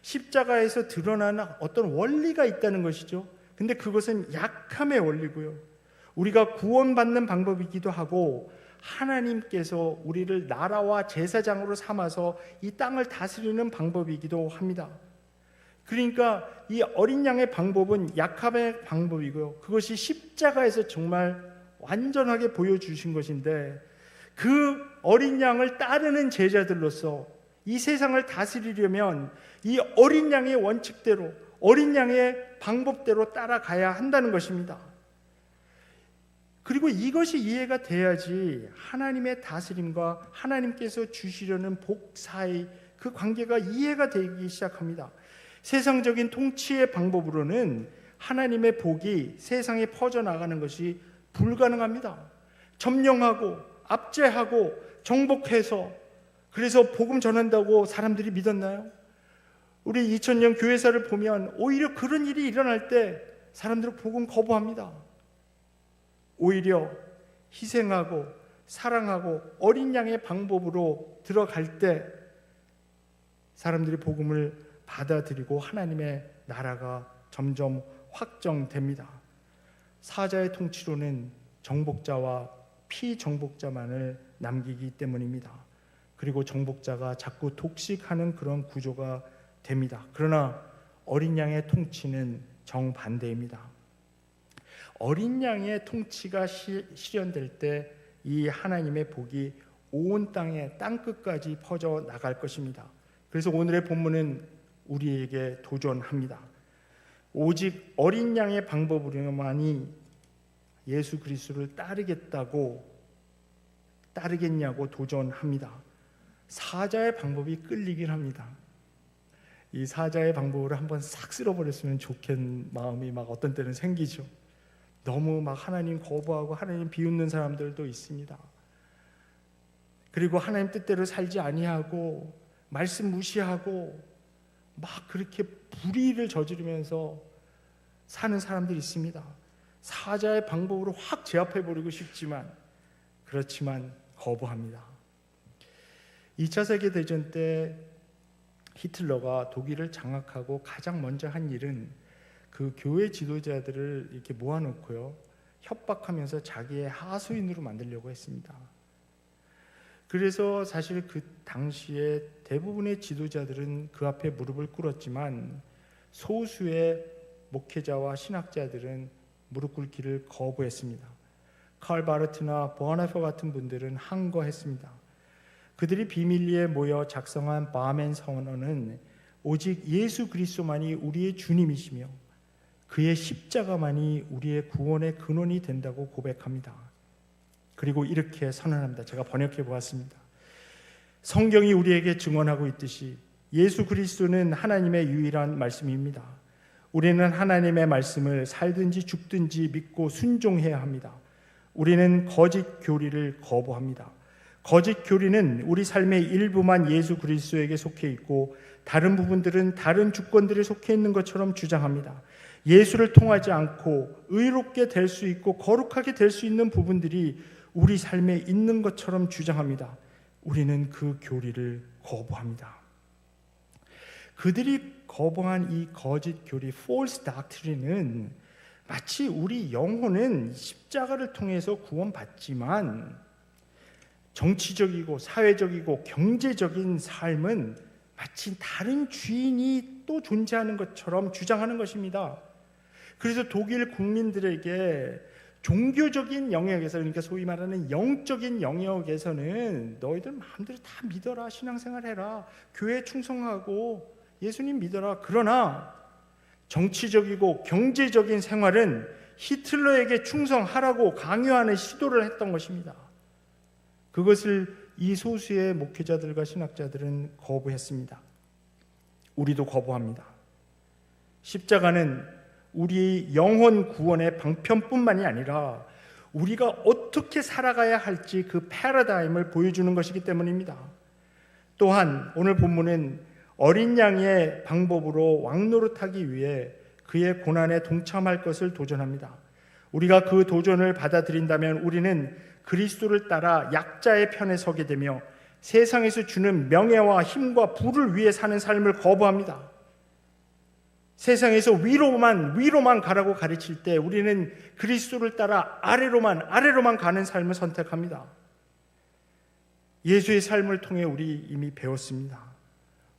십자가에서 드러나는 어떤 원리가 있다는 것이죠. 근데 그것은 약함의 원리고요, 우리가 구원받는 방법이기도 하고, 하나님께서 우리를 나라와 제사장으로 삼아서 이 땅을 다스리는 방법이기도 합니다. 그러니까 이 어린 양의 방법은 약함의 방법이고요, 그것이 십자가에서 정말 완전하게 보여주신 것인데, 그 어린 양을 따르는 제자들로서 이 세상을 다스리려면 이 어린 양의 원칙대로, 어린 양의 방법대로 따라가야 한다는 것입니다. 그리고 이것이 이해가 돼야지 하나님의 다스림과 하나님께서 주시려는 복 사이 그 관계가 이해가 되기 시작합니다. 세상적인 통치의 방법으로는 하나님의 복이 세상에 퍼져나가는 것이 불가능합니다. 점령하고 압제하고 정복해서 그래서 복음 전한다고 사람들이 믿었나요? 우리 2000년 교회사를 보면 오히려 그런 일이 일어날 때 사람들은 복음 거부합니다. 오히려 희생하고 사랑하고 어린 양의 방법으로 들어갈 때 사람들이 복음을 받아들이고 하나님의 나라가 점점 확정됩니다. 사자의 통치로는 정복자와 피정복자만을 남기기 때문입니다. 그리고 정복자가 자꾸 독식하는 그런 구조가 됩니다. 그러나 어린 양의 통치는 정반대입니다. 어린 양의 통치가 실현될 때 이 하나님의 복이 온 땅에 땅끝까지 퍼져 나갈 것입니다. 그래서 오늘의 본문은 우리에게 도전합니다. 오직 어린 양의 방법으로만이 예수 그리스도를 따르겠냐고 도전합니다. 사자의 방법이 끌리긴 합니다. 이 사자의 방법으로 한번 싹 쓸어버렸으면 좋겠는 마음이 막 어떤 때는 생기죠. 너무 막 하나님 거부하고 하나님 비웃는 사람들도 있습니다. 그리고 하나님 뜻대로 살지 아니하고 말씀 무시하고 막 그렇게 불의를 저지르면서 사는 사람들이 있습니다. 사자의 방법으로 확 제압해버리고 싶지만 그렇지만 거부합니다. 2차 세계대전 때 히틀러가 독일을 장악하고 가장 먼저 한 일은 그 교회 지도자들을 이렇게 모아놓고요 협박하면서 자기의 하수인으로 만들려고 했습니다. 그래서 사실 그 당시에 대부분의 지도자들은 그 앞에 무릎을 꿇었지만 소수의 목회자와 신학자들은 무릎 꿇기를 거부했습니다. 칼 바르트나 보아네퍼 같은 분들은 항거했습니다. 그들이 비밀리에 모여 작성한 바멘 선언은 오직 예수 그리스도만이 우리의 주님이시며 그의 십자가만이 우리의 구원의 근원이 된다고 고백합니다. 그리고 이렇게 선언합니다. 제가 번역해 보았습니다. 성경이 우리에게 증언하고 있듯이 예수 그리스도는 하나님의 유일한 말씀입니다. 우리는 하나님의 말씀을 살든지 죽든지 믿고 순종해야 합니다. 우리는 거짓 교리를 거부합니다. 거짓 교리는 우리 삶의 일부만 예수 그리스도에게 속해 있고 다른 부분들은 다른 주권들에 속해 있는 것처럼 주장합니다. 예수를 통하지 않고 의롭게 될 수 있고 거룩하게 될 수 있는 부분들이 우리 삶에 있는 것처럼 주장합니다. 우리는 그 교리를 거부합니다. 그들이 거부한 이 거짓 교리, false doctrine은 마치 우리 영혼은 십자가를 통해서 구원받지만 정치적이고 사회적이고 경제적인 삶은 마치 다른 주인이 또 존재하는 것처럼 주장하는 것입니다. 그래서 독일 국민들에게 종교적인 영역에서, 그러니까 소위 말하는 영적인 영역에서는 너희들 마음대로 다 믿어라, 신앙생활 해라, 교회에 충성하고 예수님 믿어라. 그러나 정치적이고 경제적인 생활은 히틀러에게 충성하라고 강요하는 시도를 했던 것입니다. 그것을 이 소수의 목회자들과 신학자들은 거부했습니다. 우리도 거부합니다. 십자가는 우리 영혼 구원의 방편뿐만이 아니라 우리가 어떻게 살아가야 할지 그 패러다임을 보여주는 것이기 때문입니다. 또한 오늘 본문은 어린 양의 방법으로 왕노릇하기 위해 그의 고난에 동참할 것을 도전합니다. 우리가 그 도전을 받아들인다면 우리는 그리스도를 따라 약자의 편에 서게 되며 세상에서 주는 명예와 힘과 부를 위해 사는 삶을 거부합니다. 세상에서 위로만 가라고 가르칠 때 우리는 그리스도를 따라 아래로만 가는 삶을 선택합니다. 예수의 삶을 통해 우리 이미 배웠습니다.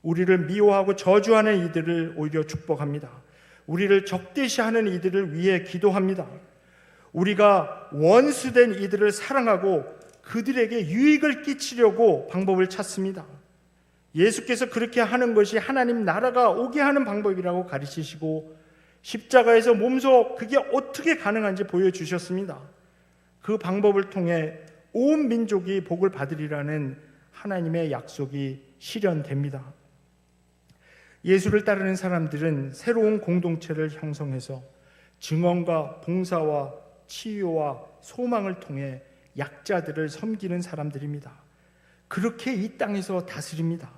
우리를 미워하고 저주하는 이들을 오히려 축복합니다. 우리를 적대시하는 이들을 위해 기도합니다. 우리가 원수된 이들을 사랑하고 그들에게 유익을 끼치려고 방법을 찾습니다. 예수께서 그렇게 하는 것이 하나님 나라가 오게 하는 방법이라고 가르치시고 십자가에서 몸소 그게 어떻게 가능한지 보여주셨습니다. 그 방법을 통해 온 민족이 복을 받으리라는 하나님의 약속이 실현됩니다. 예수를 따르는 사람들은 새로운 공동체를 형성해서 증언과 봉사와 치유와 소망을 통해 약자들을 섬기는 사람들입니다. 그렇게 이 땅에서 다스립니다.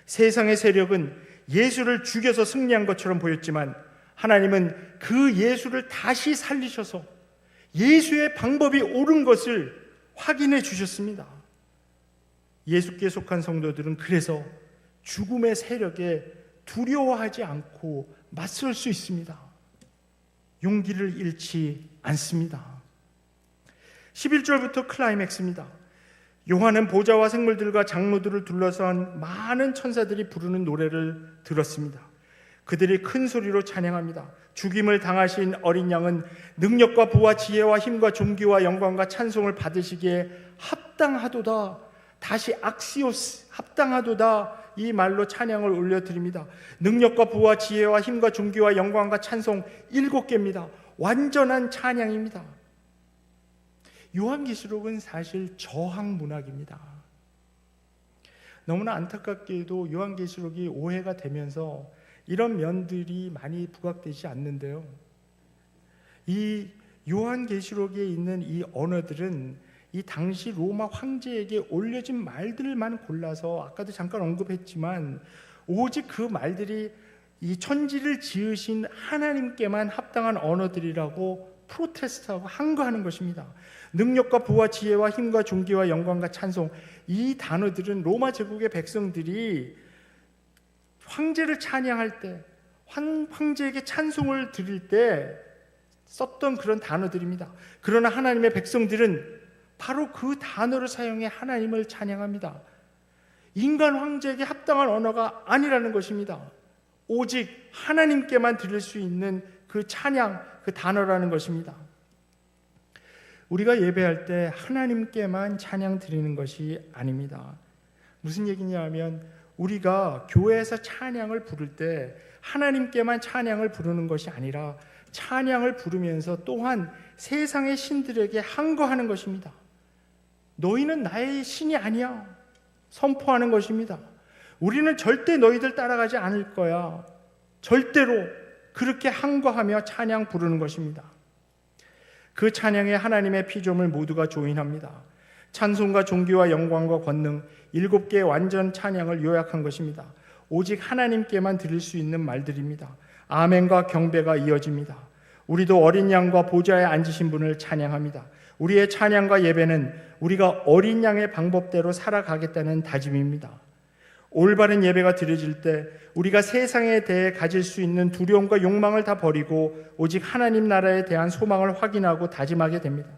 세상의 세력은 예수를 죽여서 승리한 것처럼 보였지만 하나님은 그 예수를 다시 살리셔서 예수의 방법이 옳은 것을 확인해 주셨습니다. 예수께 속한 성도들은 그래서 죽음의 세력에 두려워하지 않고 맞설 수 있습니다. 용기를 잃지 않습니다. 11절부터 클라이맥스입니다. 요한은 보좌와 생물들과 장로들을 둘러싼 많은 천사들이 부르는 노래를 들었습니다. 그들이 큰 소리로 찬양합니다. 죽임을 당하신 어린 양은 능력과 부와 지혜와 힘과 존귀와 영광과 찬송을 받으시기에 합당하도다. 다시 악시오스, 합당하도다. 이 말로 찬양을 올려드립니다. 능력과 부와 지혜와 힘과 존귀와 영광과 찬송 7개입니다. 완전한 찬양입니다. 요한계시록은 사실 저항 문학입니다. 너무나 안타깝게도 요한계시록이 오해가 되면서 이런 면들이 많이 부각되지 않는데요. 이 요한계시록에 있는 이 언어들은 이 당시 로마 황제에게 올려진 말들만 골라서 아까도 잠깐 언급했지만 오직 그 말들이 이 천지를 지으신 하나님께만 합당한 언어들이라고 프로테스트하고 항거하는 것입니다. 능력과 부와 지혜와 힘과 존귀와 영광과 찬송, 이 단어들은 로마 제국의 백성들이 황제를 찬양할 때, 황제에게 찬송을 드릴 때 썼던 그런 단어들입니다. 그러나 하나님의 백성들은 바로 그 단어를 사용해 하나님을 찬양합니다. 인간 황제에게 합당한 언어가 아니라는 것입니다. 오직 하나님께만 들을 수 있는 그 찬양, 그 단어라는 것입니다. 우리가 예배할 때 하나님께만 찬양 드리는 것이 아닙니다. 무슨 얘기냐 하면 우리가 교회에서 찬양을 부를 때 하나님께만 찬양을 부르는 것이 아니라 찬양을 부르면서 또한 세상의 신들에게 항거하는 것입니다. 너희는 나의 신이 아니야. 선포하는 것입니다. 우리는 절대 너희들 따라가지 않을 거야. 절대로 그렇게 항거하며 찬양 부르는 것입니다. 그 찬양에 하나님의 피조물 모두가 조인합니다. 찬송과 존귀와 영광과 권능 7개의 완전 찬양을 요약한 것입니다. 오직 하나님께만 드릴 수 있는 말들입니다. 아멘과 경배가 이어집니다. 우리도 어린 양과 보좌에 앉으신 분을 찬양합니다. 우리의 찬양과 예배는 우리가 어린 양의 방법대로 살아가겠다는 다짐입니다. 올바른 예배가 드려질 때 우리가 세상에 대해 가질 수 있는 두려움과 욕망을 다 버리고 오직 하나님 나라에 대한 소망을 확인하고 다짐하게 됩니다.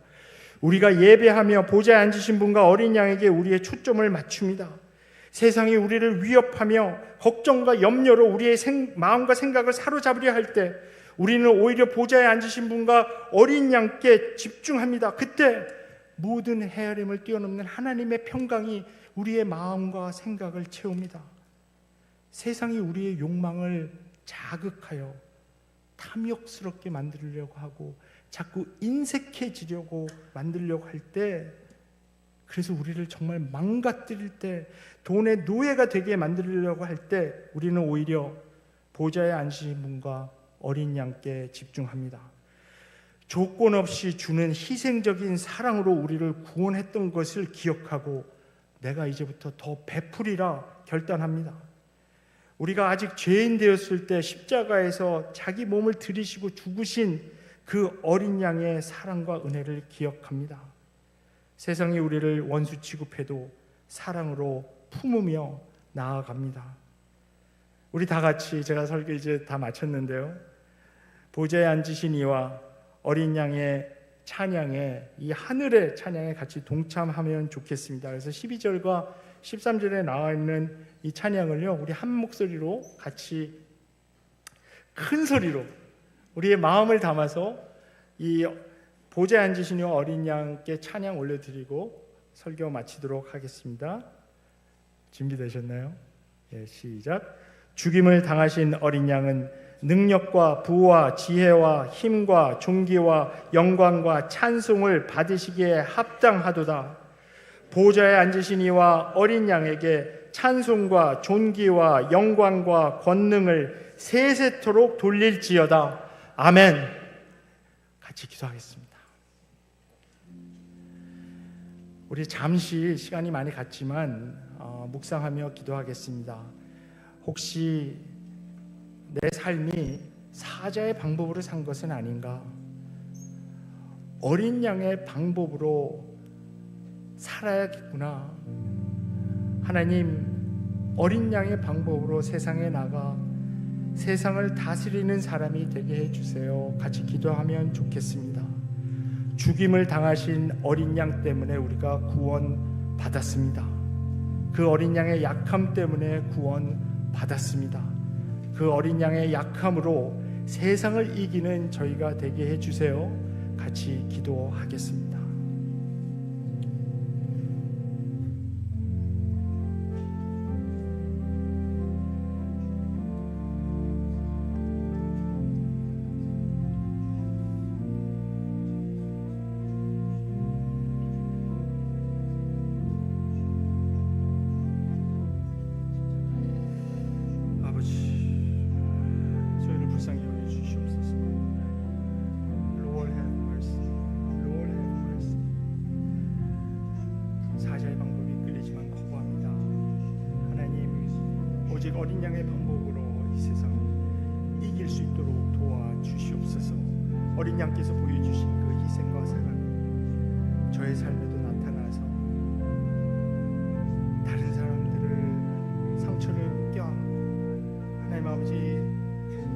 우리가 예배하며 보좌에 앉으신 분과 어린 양에게 우리의 초점을 맞춥니다. 세상이 우리를 위협하며 걱정과 염려로 우리의 마음과 생각을 사로잡으려 할 때 우리는 오히려 보좌에 앉으신 분과 어린 양께 집중합니다. 그때 모든 헤아림을 뛰어넘는 하나님의 평강이 우리의 마음과 생각을 채웁니다. 세상이 우리의 욕망을 자극하여 탐욕스럽게 만들려고 하고 자꾸 인색해지려고 만들려고 할 때, 그래서 우리를 정말 망가뜨릴 때, 돈의 노예가 되게 만들려고 할 때 우리는 오히려 보좌에 앉으신 분과 어린 양께 집중합니다. 조건 없이 주는 희생적인 사랑으로 우리를 구원했던 것을 기억하고 내가 이제부터 더 베풀이라 결단합니다. 우리가 아직 죄인 되었을 때 십자가에서 자기 몸을 들이시고 죽으신 그 어린 양의 사랑과 은혜를 기억합니다. 세상이 우리를 원수 취급해도 사랑으로 품으며 나아갑니다. 우리 다 같이, 제가 설교 이제 다 마쳤는데요, 보좌에 앉으신 이와 어린 양의 찬양에, 이 하늘의 찬양에 같이 동참하면 좋겠습니다. 그래서 12절과 13절에 나와 있는 이 찬양을요, 우리 한 목소리로 같이 큰 소리로 우리의 마음을 담아서 이 보좌에 앉으신 이와 어린 양께 찬양 올려드리고 설교 마치도록 하겠습니다. 준비되셨나요? 예, 시작. 죽임을 당하신 어린 양은 능력과 부와 지혜와 힘과 존귀와 영광과 찬송을 받으시기에 합당하도다. 보좌에 앉으신 이와 어린 양에게 찬송과 존귀와 영광과 권능을 세세토록 돌릴지어다. 아멘. 같이 기도하겠습니다. 우리 잠시 시간이 많이 갔지만 묵상하며 기도하겠습니다. 혹시 내 삶이 사자의 방법으로 산 것은 아닌가? 어린 양의 방법으로 살아야겠구나. 하나님, 어린 양의 방법으로 세상에 나가 세상을 다스리는 사람이 되게 해주세요. 같이 기도하면 좋겠습니다. 죽임을 당하신 어린 양 때문에 우리가 구원 받았습니다. 그 어린 양의 약함 때문에 구원 받았습니다. 그 어린 양의 약함으로 세상을 이기는 저희가 되게 해주세요. 같이 기도하겠습니다. 오직 어린 양의 방법으로 이 세상을 이길 수 있도록 도와주시옵소서. 어린 양께서 보여주신 그 희생과 사랑 저의 삶에도 나타나서 다른 사람들을 상처를 껴 하나님 아버지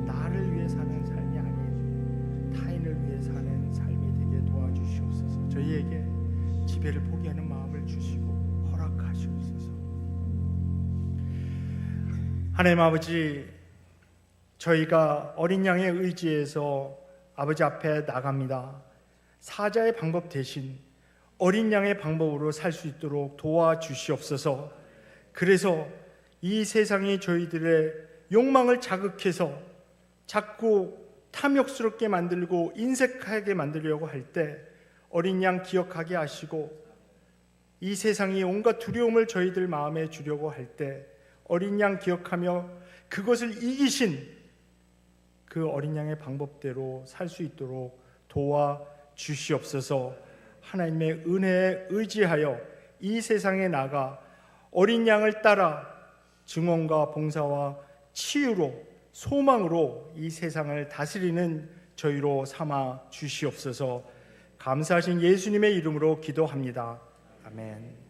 나를 위해 사는 삶이 아닌 타인을 위해 사는 삶이 되게 도와주시옵소서. 저희에게 지배를 포기하는 마음을 주시고 허락하시옵소서. 하나님 아버지, 저희가 어린 양의 의지에서 아버지 앞에 나갑니다. 사자의 방법 대신 어린 양의 방법으로 살 수 있도록 도와주시옵소서. 그래서 이 세상이 저희들의 욕망을 자극해서 자꾸 탐욕스럽게 만들고 인색하게 만들려고 할 때 어린 양 기억하게 하시고, 이 세상이 온갖 두려움을 저희들 마음에 주려고 할 때 어린 양 기억하며 그것을 이기신 그 어린 양의 방법대로 살 수 있도록 도와주시옵소서. 하나님의 은혜에 의지하여 이 세상에 나가 어린 양을 따라 증언과 봉사와 치유로, 소망으로 이 세상을 다스리는 저희로 삼아 주시옵소서. 감사하신 예수님의 이름으로 기도합니다. 아멘.